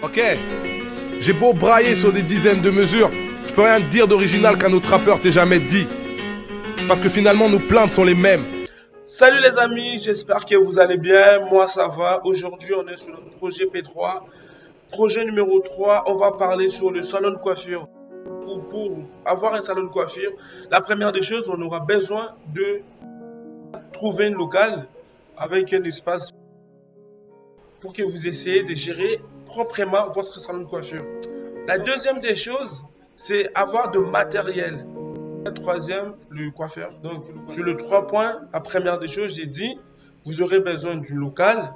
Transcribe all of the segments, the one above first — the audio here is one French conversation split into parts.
Ok, j'ai beau brailler sur des dizaines de mesures, je peux rien dire d'original qu'un autre rappeur t'ait jamais dit. Parce que finalement nos plaintes sont les mêmes. Salut les amis, j'espère que vous allez bien. Moi ça va. Aujourd'hui on est sur le projet P3. Projet numéro 3, on va parler sur le salon de coiffure. Pour avoir un salon de coiffure, la première des choses, on aura besoin de trouver un local avec un espace pour que vous essayez de gérer proprement votre salon de coiffure. La deuxième des choses, c'est avoir de matériel. La troisième, le coiffeur. Donc, sur les 3 points, la première des choses, j'ai dit, vous aurez besoin du local.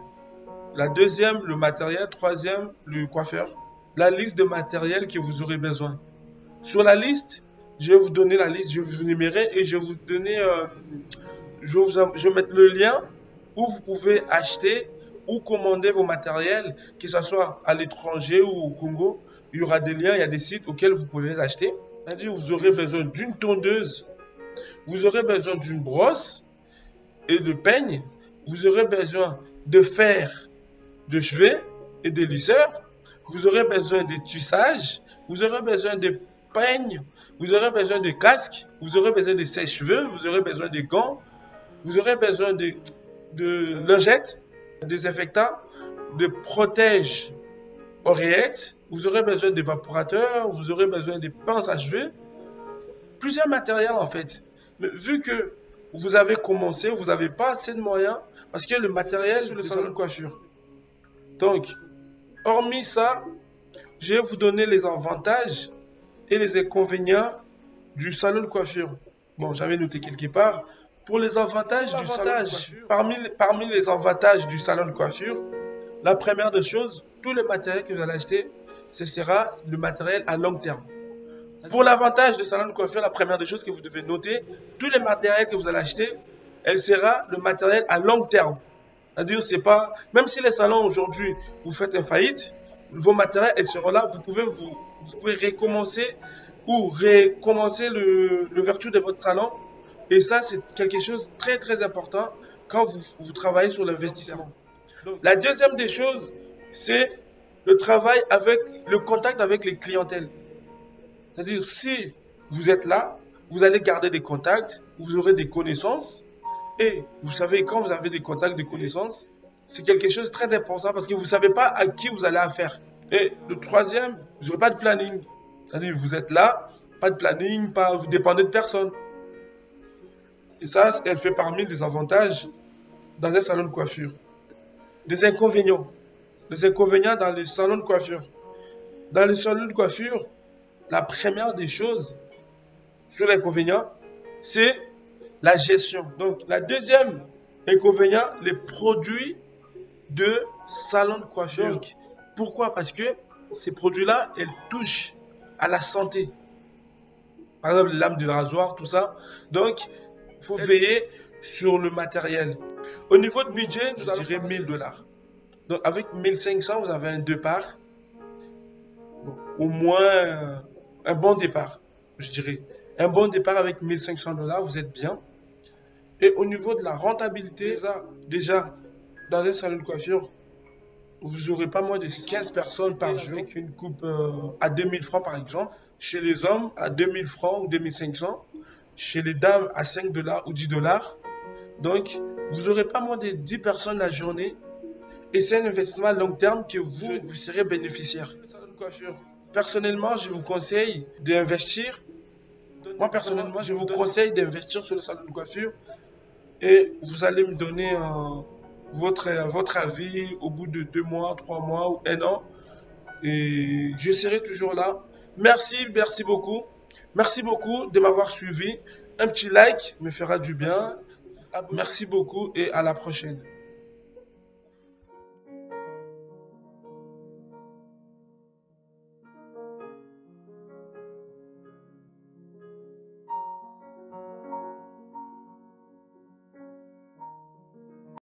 La deuxième, le matériel. Troisième, le coiffeur. La liste de matériel que vous aurez besoin. Sur la liste, je vais vous donner la liste, je vais vous numérer et je vais vous donner, je vais mettre le lien où vous pouvez acheter ou commander vos matériels, que ce soit à l'étranger ou au Congo. Il y aura des liens, il y a des sites auxquels vous pouvez les acheter. C'est-à-dire, vous aurez besoin d'une tondeuse, vous aurez besoin d'une brosse et de peigne, vous aurez besoin de fer de chevet et de lisseur, vous aurez besoin de tissage, vous aurez besoin de peigne, vous aurez besoin de casque, vous aurez besoin de sèche-cheveux, vous aurez besoin de gants, vous aurez besoin de lingettes, désinfectants, de protège oreillettes, vous aurez besoin d'évaporateurs, vous aurez besoin de pinces à cheveux, plusieurs matériels en fait. Mais vu que vous avez commencé, vous n'avez pas assez de moyens parce que le matériel sur le salon de coiffure. Donc, hormis ça, je vais vous donner les avantages et les inconvénients du salon de coiffure. Bon, j'avais noté quelque part. Pour les avantages du salon de coiffure, parmi les avantages du salon de coiffure, la première des choses, tous les matériels que vous allez acheter, ce sera le matériel à long terme. Pour l'avantage du salon de coiffure, la première des choses que vous devez noter, tous les matériels que vous allez acheter, elle sera le matériel à long terme. C'est-à-dire, c'est pas, même si les salons aujourd'hui, vous faites une faillite, vos matériels, elles seront là, vous pouvez recommencer ou recommencer l'ouverture de votre salon. Et ça, c'est quelque chose de très, très important quand vous travaillez sur l'investissement. La deuxième des choses, c'est le travail avec, le contact avec les clientèles. C'est-à-dire, si vous êtes là, vous allez garder des contacts, vous aurez des connaissances. Et vous savez, quand vous avez des contacts, des connaissances, c'est quelque chose de très important parce que vous ne savez pas à qui vous allez affaire. Et le troisième, vous n'aurez pas de planning. C'est-à-dire, vous êtes là, pas de planning, vous dépendez de personne. Et ça, elle fait parmi les avantages dans un salon de coiffure. Des inconvénients. Les inconvénients dans les salons de coiffure. Dans les salons de coiffure, la première des choses sur l'inconvénient, c'est la gestion. Donc, la deuxième inconvénient, les produits de salon de coiffure. Donc, pourquoi? Parce que ces produits-là, elles touchent à la santé. Par exemple, les lames de rasoir, tout ça. Donc, il faut veiller sur le matériel. Au niveau de budget, je dirais 1000 $. Donc, avec 1500, vous avez un départ. Bon, au moins, un bon départ, je dirais. Un bon départ avec 1500 $, vous êtes bien. Et au niveau de la rentabilité, déjà dans un salon de coiffure, vous n'aurez pas moins de 15 personnes par jour avec une coupe à 2000 francs par exemple. Chez les hommes, à 2000 francs ou 2500. Chez les dames, à 5 $ ou 10 $. Donc, vous n'aurez pas moins de 10 personnes la journée. Et c'est un investissement à long terme que vous serez bénéficiaire. Personnellement, je vous conseille d'investir. Moi, personnellement, je vous conseille d'investir sur le salon de coiffure. Et vous allez me donner votre avis au bout de 2 mois, 3 mois ou 1 an. Et je serai toujours là. Merci beaucoup. Merci beaucoup de m'avoir suivi. Un petit like me fera du bien. Merci beaucoup et à la prochaine.